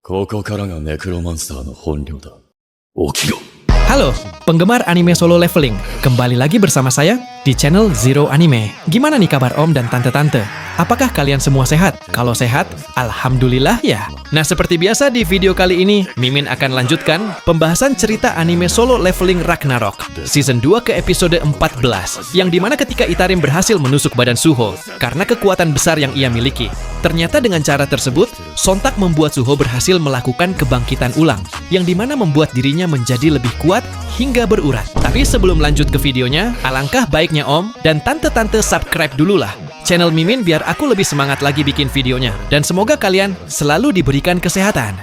ここからがネクロマンサーの本領だ。起きろ。 Halo, penggemar anime solo leveling. Kembali lagi bersama saya di channel Zero Anime. Gimana nih kabar Om dan Tante-Tante? Apakah kalian semua sehat? Kalau sehat, alhamdulillah ya. Nah, seperti biasa di video kali ini, Mimin akan lanjutkan pembahasan cerita anime solo leveling Ragnarok Season 2 ke episode 14, yang dimana ketika Itarim berhasil menusuk badan Suho karena kekuatan besar yang ia miliki. Ternyata dengan cara tersebut, sontak membuat Suho berhasil melakukan kebangkitan ulang, yang dimana membuat dirinya menjadi lebih kuat hingga berurat. Tapi sebelum lanjut ke videonya, alangkah baiknya Om dan Tante-Tante subscribe dululah channel Mimin biar aku lebih semangat lagi bikin videonya. Dan semoga kalian selalu diberikan kesehatan.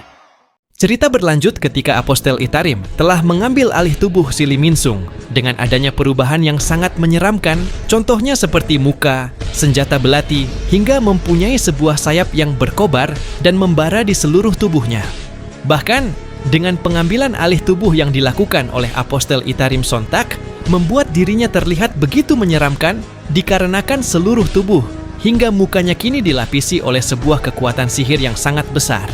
Cerita berlanjut ketika Apostel Itarim telah mengambil alih tubuh si Lee Min-sung dengan adanya perubahan yang sangat menyeramkan, contohnya seperti muka, senjata belati, hingga mempunyai sebuah sayap yang berkobar dan membara di seluruh tubuhnya. Bahkan, dengan pengambilan alih tubuh yang dilakukan oleh Apostel Itarim sontak, membuat dirinya terlihat begitu menyeramkan dikarenakan seluruh tubuh hingga mukanya kini dilapisi oleh sebuah kekuatan sihir yang sangat besar.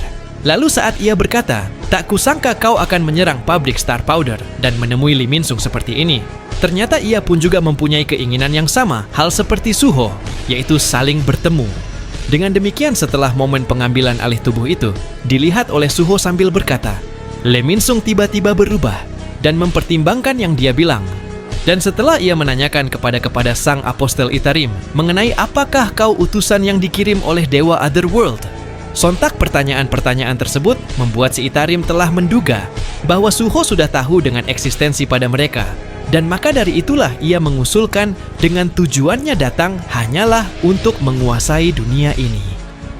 Lalu saat ia berkata, "Tak kusangka kau akan menyerang pabrik Star Powder dan menemui Lee Min-sung seperti ini." Ternyata ia pun juga mempunyai keinginan yang sama, hal seperti Suho, yaitu saling bertemu. Dengan demikian setelah momen pengambilan alih tubuh itu, dilihat oleh Suho sambil berkata, Lee Min-sung tiba-tiba berubah dan mempertimbangkan yang dia bilang. Dan setelah ia menanyakan kepada sang Apostel Itarim mengenai apakah kau utusan yang dikirim oleh Dewa Otherworld, sontak pertanyaan-pertanyaan tersebut membuat si Itarim telah menduga bahwa Suho sudah tahu dengan eksistensi pada mereka. Dan maka dari itulah ia mengusulkan dengan tujuannya datang hanyalah untuk menguasai dunia ini.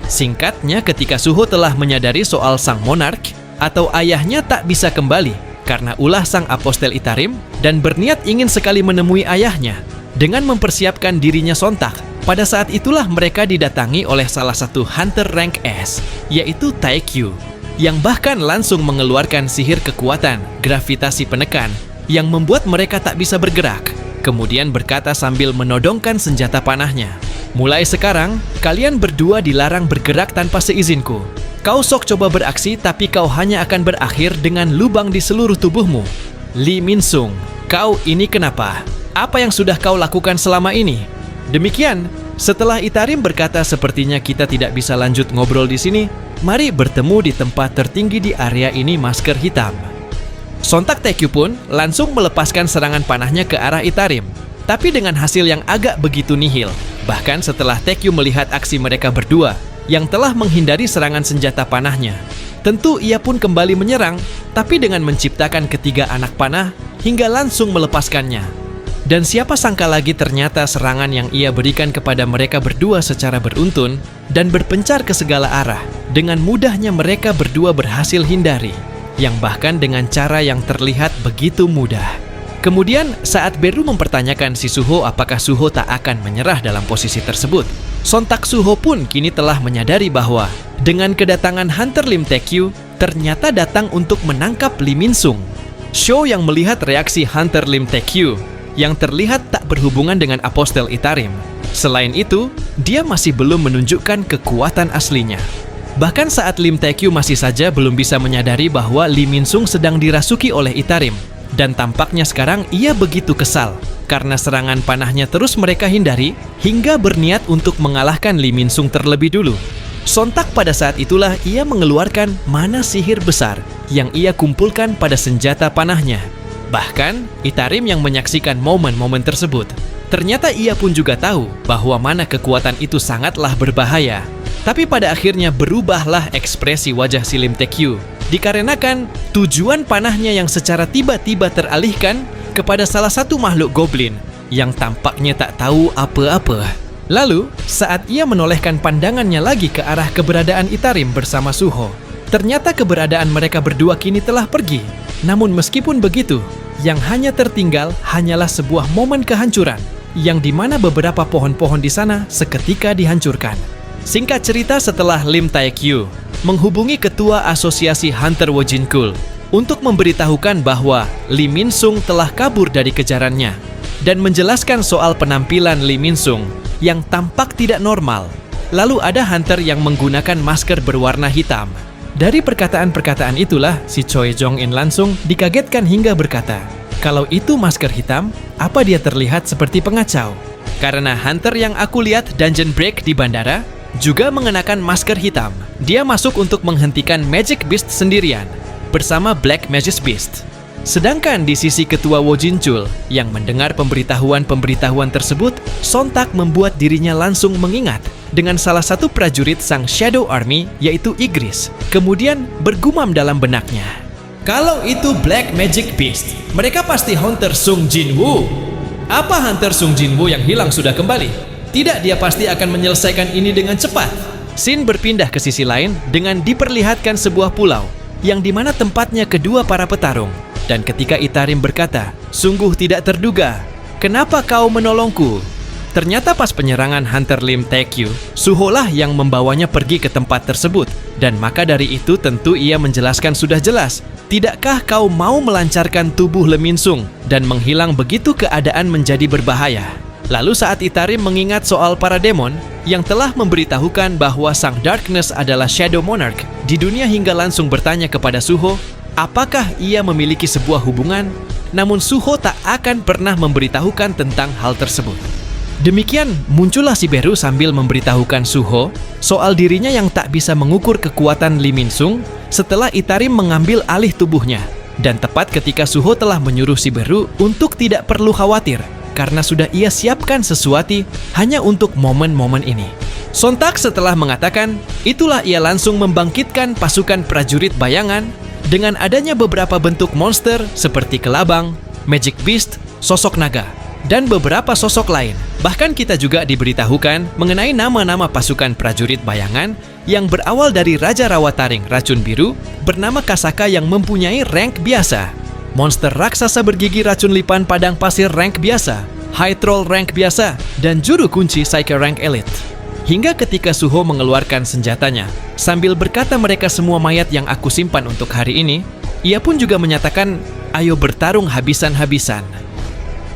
Singkatnya, ketika Suho telah menyadari soal sang monark atau ayahnya tak bisa kembali karena ulah sang Apostel Itarim dan berniat ingin sekali menemui ayahnya dengan mempersiapkan dirinya sontak, pada saat itulah mereka didatangi oleh salah satu hunter rank S, yaitu Taekyu, yang bahkan langsung mengeluarkan sihir kekuatan gravitasi penekan yang membuat mereka tak bisa bergerak. Kemudian berkata sambil menodongkan senjata panahnya, "Mulai sekarang, kalian berdua dilarang bergerak tanpa seizinku. Kau sok coba beraksi, tapi kau hanya akan berakhir dengan lubang di seluruh tubuhmu. Lee Min-sung, kau ini kenapa? Apa yang sudah kau lakukan selama ini?" Demikian, setelah Itarim berkata sepertinya kita tidak bisa lanjut ngobrol di sini, mari bertemu di tempat tertinggi di area ini, masker hitam. Sontak Taekyu pun langsung melepaskan serangan panahnya ke arah Itarim, tapi dengan hasil yang agak begitu nihil. Bahkan setelah Taekyu melihat aksi mereka berdua yang telah menghindari serangan senjata panahnya, tentu ia pun kembali menyerang, tapi dengan menciptakan ketiga anak panah hingga langsung melepaskannya. Dan siapa sangka lagi ternyata serangan yang ia berikan kepada mereka berdua secara beruntun dan berpencar ke segala arah. Dengan mudahnya mereka berdua berhasil hindari, yang bahkan dengan cara yang terlihat begitu mudah. Kemudian saat Beru mempertanyakan si Suho apakah Suho tak akan menyerah dalam posisi tersebut, sontak Suho pun kini telah menyadari bahwa dengan kedatangan Hunter Lim Taekyu ternyata datang untuk menangkap Lee Min-sung. Show yang melihat reaksi Hunter Lim Taekyu yang terlihat tak berhubungan dengan Apostel Itarim. Selain itu, dia masih belum menunjukkan kekuatan aslinya. Bahkan saat Lim Taekyu masih saja belum bisa menyadari bahwa Lee Min-sung sedang dirasuki oleh Itarim. Dan tampaknya sekarang ia begitu kesal karena serangan panahnya terus mereka hindari hingga berniat untuk mengalahkan Lee Min-sung terlebih dulu. Sontak pada saat itulah ia mengeluarkan mana sihir besar yang ia kumpulkan pada senjata panahnya. Bahkan Itarim yang menyaksikan momen-momen tersebut, ternyata ia pun juga tahu bahwa mana kekuatan itu sangatlah berbahaya. Tapi pada akhirnya berubahlah ekspresi wajah si Lim Taekyu dikarenakan tujuan panahnya yang secara tiba-tiba teralihkan kepada salah satu makhluk goblin yang tampaknya tak tahu apa-apa. Lalu, saat ia menolehkan pandangannya lagi ke arah keberadaan Itarim bersama Suho, ternyata keberadaan mereka berdua kini telah pergi. Namun meskipun begitu, yang hanya tertinggal hanyalah sebuah momen kehancuran, yang dimana beberapa pohon-pohon di sana seketika dihancurkan. Singkat cerita, setelah Lim Taekyu menghubungi ketua asosiasi Hunter Wojinkul untuk memberitahukan bahwa Lee Min-sung telah kabur dari kejarannya dan menjelaskan soal penampilan Lee Min-sung yang tampak tidak normal. Lalu ada hunter yang menggunakan masker berwarna hitam Dari perkataan-perkataan itulah si Choi Jong-in langsung dikagetkan hingga berkata, kalau itu masker hitam, apa dia terlihat seperti pengacau? Karena hunter yang aku lihat dungeon break di bandara juga mengenakan masker hitam. Dia masuk untuk menghentikan Magic Beast sendirian bersama Black Magus Beast. Sedangkan di sisi ketua Wojinchul yang mendengar pemberitahuan tersebut sontak membuat dirinya langsung mengingat dengan salah satu prajurit sang Shadow Army yaitu Igris. Kemudian bergumam dalam benaknya, kalau itu Black Magic Beast, mereka pasti Hunter Sung Jinwoo. Apa Hunter Sung Jinwoo yang hilang sudah kembali? Tidak, dia pasti akan menyelesaikan ini dengan cepat. Scene berpindah ke sisi lain dengan diperlihatkan sebuah pulau yang dimana tempatnya kedua para petarung. Dan ketika Itarim berkata, sungguh tidak terduga, kenapa kau menolongku? Ternyata pas penyerangan Hunter Lim Taekyu, Suho lah yang membawanya pergi ke tempat tersebut. Dan maka dari itu tentu ia menjelaskan sudah jelas, tidakkah kau mau melancarkan tubuh Leminsung dan menghilang begitu keadaan menjadi berbahaya? Lalu saat Itarim mengingat soal para demon yang telah memberitahukan bahwa sang Darkness adalah Shadow Monarch di dunia hingga langsung bertanya kepada Suho, apakah ia memiliki sebuah hubungan? Namun Suho tak akan pernah memberitahukan tentang hal tersebut. Demikian muncullah si Beru sambil memberitahukan Suho soal dirinya yang tak bisa mengukur kekuatan Lee Min-sung setelah Itarim mengambil alih tubuhnya. Dan tepat ketika Suho telah menyuruh si Beru untuk tidak perlu khawatir karena sudah ia siapkan sesuatu hanya untuk momen-momen ini. Sontak setelah mengatakan, itulah ia langsung membangkitkan pasukan prajurit bayangan dengan adanya beberapa bentuk monster seperti kelabang, Magic Beast, sosok naga, dan beberapa sosok lain. Bahkan kita juga diberitahukan mengenai nama-nama pasukan prajurit bayangan yang berawal dari Raja Rawataring Racun Biru bernama Kasaka yang mempunyai rank biasa, monster raksasa bergigi racun lipan padang pasir rank biasa, High Troll rank biasa, dan juru kunci Psyche rank elite. Hingga ketika Suho mengeluarkan senjatanya, sambil berkata mereka semua mayat yang aku simpan untuk hari ini, ia pun juga menyatakan, ayo bertarung habisan-habisan.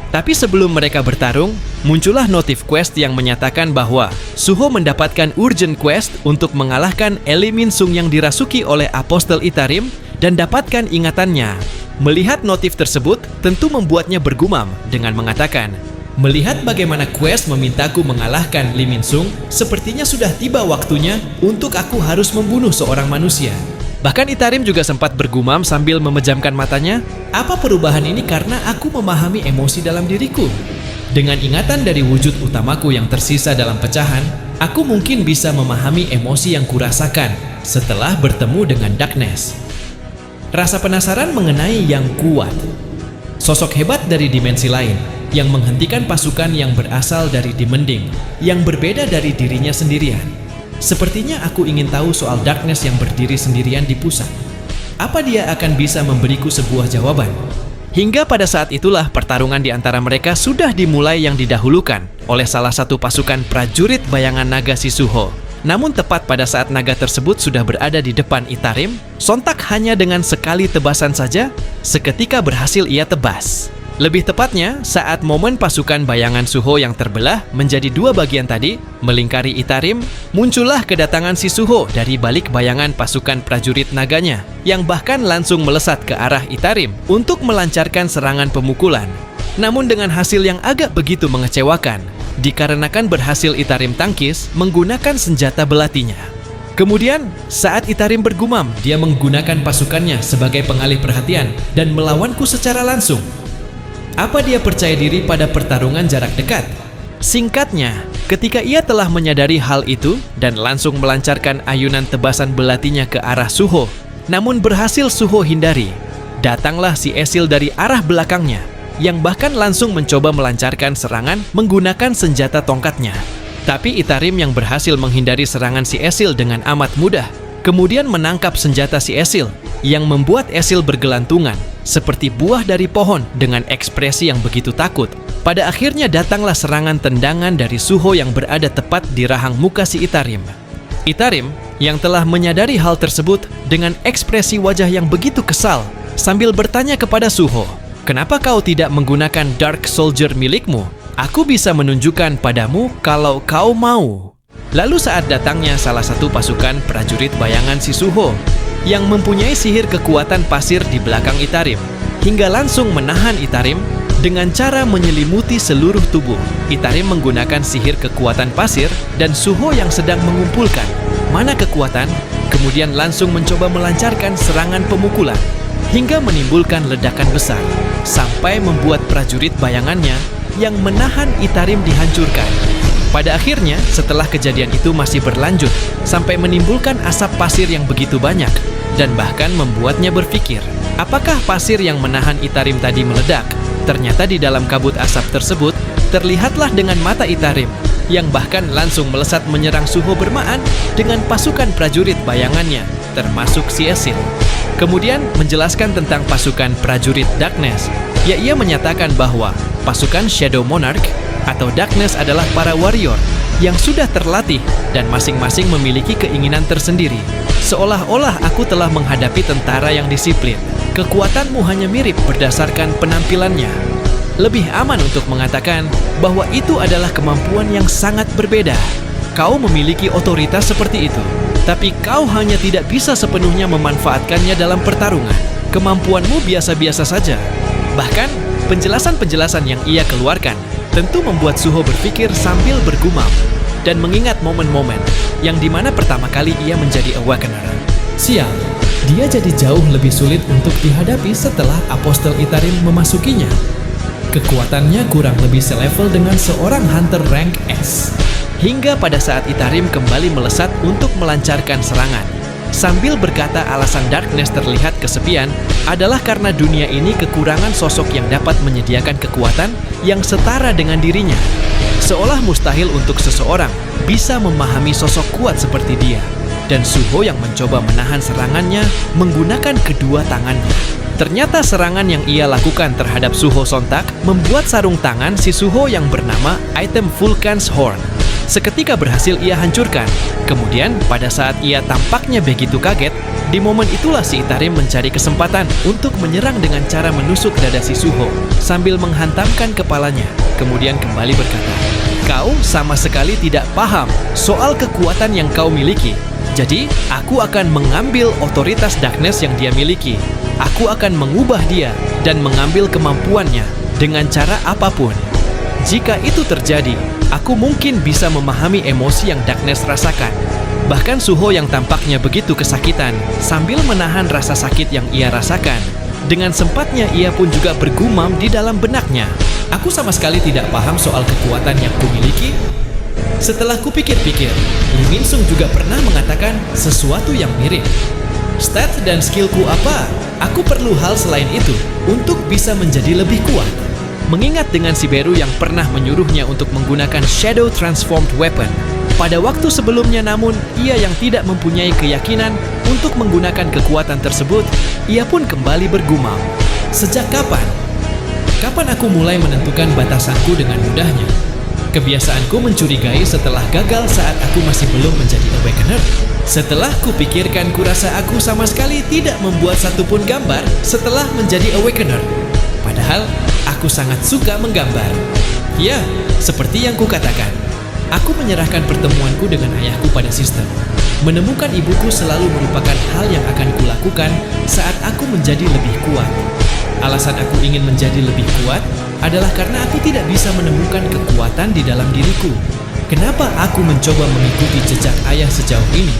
Tapi sebelum mereka bertarung, muncullah notif quest yang menyatakan bahwa Suho mendapatkan urgent quest untuk mengalahkan Lee Min-sung yang dirasuki oleh Apostel Itarim dan dapatkan ingatannya. Melihat notif tersebut, tentu membuatnya bergumam dengan mengatakan, melihat bagaimana quest memintaku mengalahkan Lee Min-sung, sepertinya sudah tiba waktunya untuk aku harus membunuh seorang manusia. Bahkan Itarim juga sempat bergumam sambil memejamkan matanya, apa perubahan ini karena aku memahami emosi dalam diriku? Dengan ingatan dari wujud utamaku yang tersisa dalam pecahan, aku mungkin bisa memahami emosi yang kurasakan setelah bertemu dengan Darkness. Rasa penasaran mengenai yang kuat. Sosok hebat dari dimensi lain yang menghentikan pasukan yang berasal dari Demending yang berbeda dari dirinya sendirian. Sepertinya aku ingin tahu soal Darkness yang berdiri sendirian di pusat. Apa dia akan bisa memberiku sebuah jawaban? Hingga pada saat itulah pertarungan di antara mereka sudah dimulai yang didahulukan oleh salah satu pasukan prajurit bayangan naga si Suho. Namun tepat pada saat naga tersebut sudah berada di depan Itarim, sontak hanya dengan sekali tebasan saja, seketika berhasil ia tebas. Lebih tepatnya, saat momen pasukan bayangan Suho yang terbelah menjadi dua bagian tadi, melingkari Itarim, muncullah kedatangan si Suho dari balik bayangan pasukan prajurit naganya, yang bahkan langsung melesat ke arah Itarim untuk melancarkan serangan pemukulan. Namun dengan hasil yang agak begitu mengecewakan, dikarenakan berhasil Itarim tangkis menggunakan senjata belatinya. Kemudian, saat Itarim bergumam, dia menggunakan pasukannya sebagai pengalih perhatian dan melawanku secara langsung. Apa dia percaya diri pada pertarungan jarak dekat? Singkatnya, ketika ia telah menyadari hal itu dan langsung melancarkan ayunan tebasan belatinya ke arah Suho, namun berhasil Suho hindari, datanglah si Esil dari arah belakangnya, yang bahkan langsung mencoba melancarkan serangan menggunakan senjata tongkatnya. Tapi Itarim yang berhasil menghindari serangan si Esil dengan amat mudah, kemudian menangkap senjata si Esil, yang membuat Esil bergelantungan, seperti buah dari pohon dengan ekspresi yang begitu takut. Pada akhirnya datanglah serangan tendangan dari Suho yang berada tepat di rahang muka si Itarim. Itarim, yang telah menyadari hal tersebut dengan ekspresi wajah yang begitu kesal, sambil bertanya kepada Suho, kenapa kau tidak menggunakan Dark Soldier milikmu? Aku bisa menunjukkan padamu kalau kau mau. Lalu saat datangnya salah satu pasukan prajurit bayangan si Suho, yang mempunyai sihir kekuatan pasir di belakang Itarim, hingga langsung menahan Itarim dengan cara menyelimuti seluruh tubuh. Itarim menggunakan sihir kekuatan pasir dan Suho yang sedang mengumpulkan mana kekuatan, kemudian langsung mencoba melancarkan serangan pemukulan, hingga menimbulkan ledakan besar, sampai membuat prajurit bayangannya yang menahan Itarim dihancurkan. Pada akhirnya, setelah kejadian itu masih berlanjut, sampai menimbulkan asap pasir yang begitu banyak, dan bahkan membuatnya berpikir, apakah pasir yang menahan Itarim tadi meledak? Ternyata di dalam kabut asap tersebut, terlihatlah dengan mata Itarim, yang bahkan langsung melesat menyerang Suho bermaan dengan pasukan prajurit bayangannya, termasuk si Esil. Kemudian menjelaskan tentang pasukan prajurit Darkness, ia menyatakan bahwa pasukan Shadow Monarch atau Darkness adalah para warrior yang sudah terlatih dan masing-masing memiliki keinginan tersendiri. Seolah-olah aku telah menghadapi tentara yang disiplin. Kekuatanmu hanya mirip berdasarkan penampilannya. Lebih aman untuk mengatakan bahwa itu adalah kemampuan yang sangat berbeda. Kau memiliki otoritas seperti itu, tapi kau hanya tidak bisa sepenuhnya memanfaatkannya dalam pertarungan. Kemampuanmu biasa-biasa saja. Bahkan, penjelasan-penjelasan yang ia keluarkan tentu membuat Suho berpikir sambil bergumam dan mengingat momen-momen yang dimana pertama kali ia menjadi Awakener. Sial, dia jadi jauh lebih sulit untuk dihadapi setelah Apostle Itarim memasukinya. Kekuatannya kurang lebih selevel dengan seorang Hunter rank S. Hingga pada saat Itarim kembali melesat untuk melancarkan serangan, sambil berkata alasan Darkness terlihat kesepian adalah karena dunia ini kekurangan sosok yang dapat menyediakan kekuatan yang setara dengan dirinya. Seolah mustahil untuk seseorang bisa memahami sosok kuat seperti dia. Dan Suho yang mencoba menahan serangannya menggunakan kedua tangannya. Ternyata serangan yang ia lakukan terhadap Suho sontak membuat sarung tangan si Suho yang bernama item Vulcan's Horn seketika berhasil ia hancurkan. Kemudian pada saat ia tampaknya begitu kaget, di momen itulah si Itarim mencari kesempatan untuk menyerang dengan cara menusuk dada si Suho sambil menghantamkan kepalanya. Kemudian kembali berkata, "Kau sama sekali tidak paham soal kekuatan yang kau miliki. Jadi, aku akan mengambil otoritas Darkness yang dia miliki. Aku akan mengubah dia dan mengambil kemampuannya dengan cara apapun. Jika itu terjadi, aku mungkin bisa memahami emosi yang Darkness rasakan." Bahkan Suho yang tampaknya begitu kesakitan sambil menahan rasa sakit yang ia rasakan. Dengan sempatnya ia pun juga bergumam di dalam benaknya, "Aku sama sekali tidak paham soal kekuatan yang kumiliki." Setelah kupikir-pikir, Lee Min-sung juga pernah mengatakan sesuatu yang mirip. "Stat dan skillku apa? Aku perlu hal selain itu untuk bisa menjadi lebih kuat." Mengingat dengan si Beru yang pernah menyuruhnya untuk menggunakan Shadow Transformed Weapon pada waktu sebelumnya, namun ia yang tidak mempunyai keyakinan untuk menggunakan kekuatan tersebut, ia pun kembali bergumam. "Sejak kapan? Kapan aku mulai menentukan batasanku dengan mudahnya? Kebiasaanku mencurigai setelah gagal saat aku masih belum menjadi Awakener. Setelah kupikirkan, kurasa aku sama sekali tidak membuat satupun gambar setelah menjadi Awakener. Padahal, aku sangat suka menggambar. Ya, seperti yang kukatakan, aku menyerahkan pertemuanku dengan ayahku pada sistem. Menemukan ibuku selalu merupakan hal yang akan kulakukan saat aku menjadi lebih kuat. Alasan aku ingin menjadi lebih kuat adalah karena aku tidak bisa menemukan kekuatan di dalam diriku. Kenapa aku mencoba mengikuti jejak ayah sejauh ini?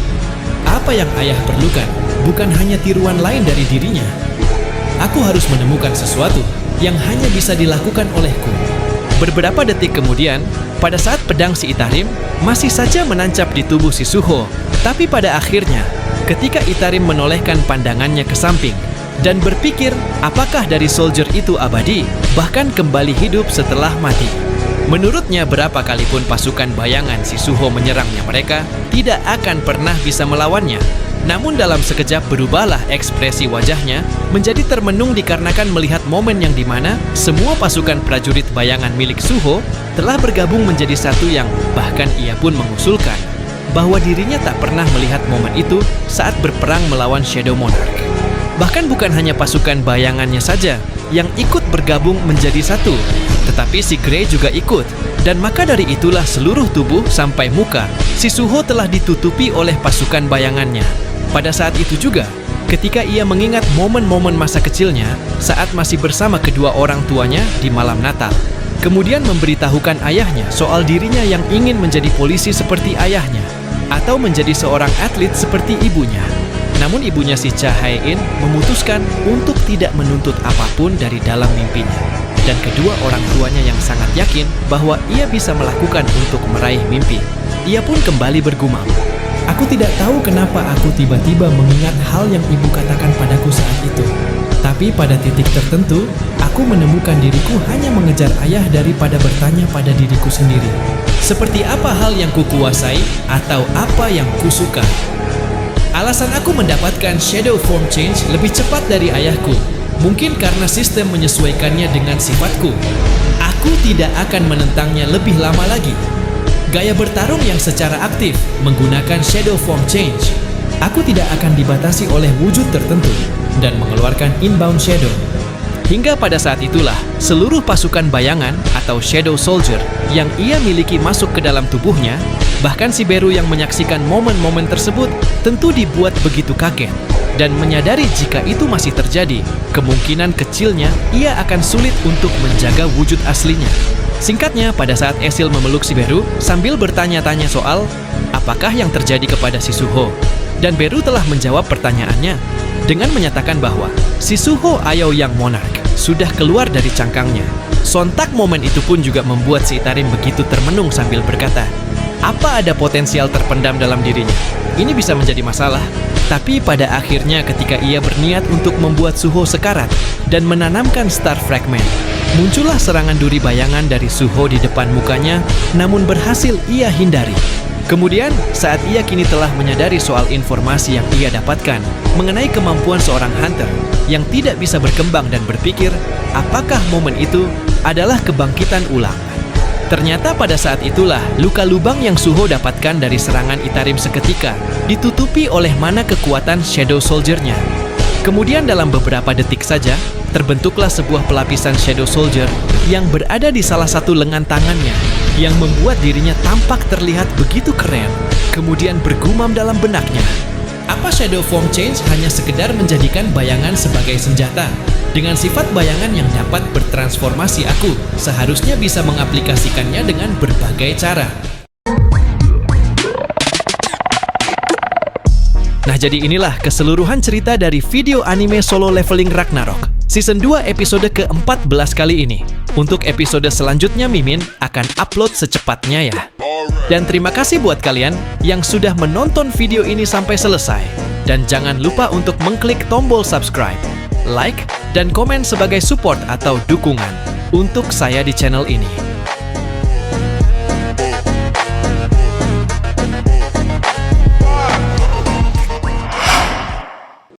Apa yang ayah perlukan bukan hanya tiruan lain dari dirinya. Aku harus menemukan sesuatu yang hanya bisa dilakukan olehku." Beberapa detik kemudian, pada saat pedang si Itarim masih saja menancap di tubuh si Suho, tapi pada akhirnya, ketika Itarim menolehkan pandangannya ke samping dan berpikir apakah dari soldier itu abadi, bahkan kembali hidup setelah mati. Menurutnya, berapa kalipun pasukan bayangan si Suho menyerangnya, mereka tidak akan pernah bisa melawannya. Namun dalam sekejap berubahlah ekspresi wajahnya menjadi termenung dikarenakan melihat momen yang dimana semua pasukan prajurit bayangan milik Suho telah bergabung menjadi satu, yang bahkan ia pun mengusulkan bahwa dirinya tak pernah melihat momen itu saat berperang melawan Shadow Monarch. Bahkan bukan hanya pasukan bayangannya saja yang ikut bergabung menjadi satu, tetapi si Grey juga ikut. Dan maka dari itulah seluruh tubuh sampai muka si Suho telah ditutupi oleh pasukan bayangannya. Pada saat itu juga, ketika ia mengingat momen-momen masa kecilnya saat masih bersama kedua orang tuanya di malam Natal. Kemudian memberitahukan ayahnya soal dirinya yang ingin menjadi polisi seperti ayahnya atau menjadi seorang atlet seperti ibunya. Namun ibunya si Cha Hae-in memutuskan untuk tidak menuntut apapun dari dalam mimpinya. Dan kedua orang tuanya yang sangat yakin bahwa ia bisa melakukan untuk meraih mimpi. Ia pun kembali bergumam, "Aku tidak tahu kenapa aku tiba-tiba mengingat hal yang ibu katakan padaku saat itu. Tapi pada titik tertentu, aku menemukan diriku hanya mengejar ayah daripada bertanya pada diriku sendiri. Seperti apa hal yang kukuasai atau apa yang kusuka? Alasan aku mendapatkan shadow form change lebih cepat dari ayahku. Mungkin karena sistem menyesuaikannya dengan sifatku. Aku tidak akan menentangnya lebih lama lagi. Gaya bertarung yang secara aktif menggunakan shadow form change. Aku tidak akan dibatasi oleh wujud tertentu dan mengeluarkan inbound shadow." Hingga pada saat itulah, seluruh pasukan bayangan atau shadow soldier yang ia miliki masuk ke dalam tubuhnya. Bahkan si Beru yang menyaksikan momen-momen tersebut tentu dibuat begitu kaget dan menyadari jika itu masih terjadi, kemungkinan kecilnya ia akan sulit untuk menjaga wujud aslinya. Singkatnya, pada saat Esil memeluk si Beru sambil bertanya-tanya soal apakah yang terjadi kepada si Suho, dan Beru telah menjawab pertanyaannya dengan menyatakan bahwa si Suho Aoyang Monarch sudah keluar dari cangkangnya. Sontak momen itu pun juga membuat si Itarim begitu termenung sambil berkata, apa ada potensial terpendam dalam dirinya? Ini bisa menjadi masalah. Tapi pada akhirnya ketika ia berniat untuk membuat Suho sekarat dan menanamkan Star Fragment, muncullah serangan duri bayangan dari Suho di depan mukanya, namun berhasil ia hindari. Kemudian, saat ia kini telah menyadari soal informasi yang ia dapatkan mengenai kemampuan seorang hunter yang tidak bisa berkembang dan berpikir, apakah momen itu adalah kebangkitan ulang. Ternyata pada saat itulah luka lubang yang Suho dapatkan dari serangan Itarim seketika ditutupi oleh mana kekuatan Shadow Soldier-nya. Kemudian dalam beberapa detik saja, terbentuklah sebuah pelapisan Shadow Soldier yang berada di salah satu lengan tangannya yang membuat dirinya tampak terlihat begitu keren. Kemudian bergumam dalam benaknya, apa Shadow Form Change hanya sekedar menjadikan bayangan sebagai senjata? Dengan sifat bayangan yang dapat bertransformasi, aku seharusnya bisa mengaplikasikannya dengan berbagai cara. Nah, jadi inilah keseluruhan cerita dari video anime Solo Leveling Ragnarok Season 2 episode ke-14 kali ini. Untuk episode selanjutnya Mimin akan upload secepatnya ya. Dan terima kasih buat kalian yang sudah menonton video ini sampai selesai. Dan jangan lupa untuk mengklik tombol subscribe, like, dan komen sebagai support atau dukungan untuk saya di channel ini.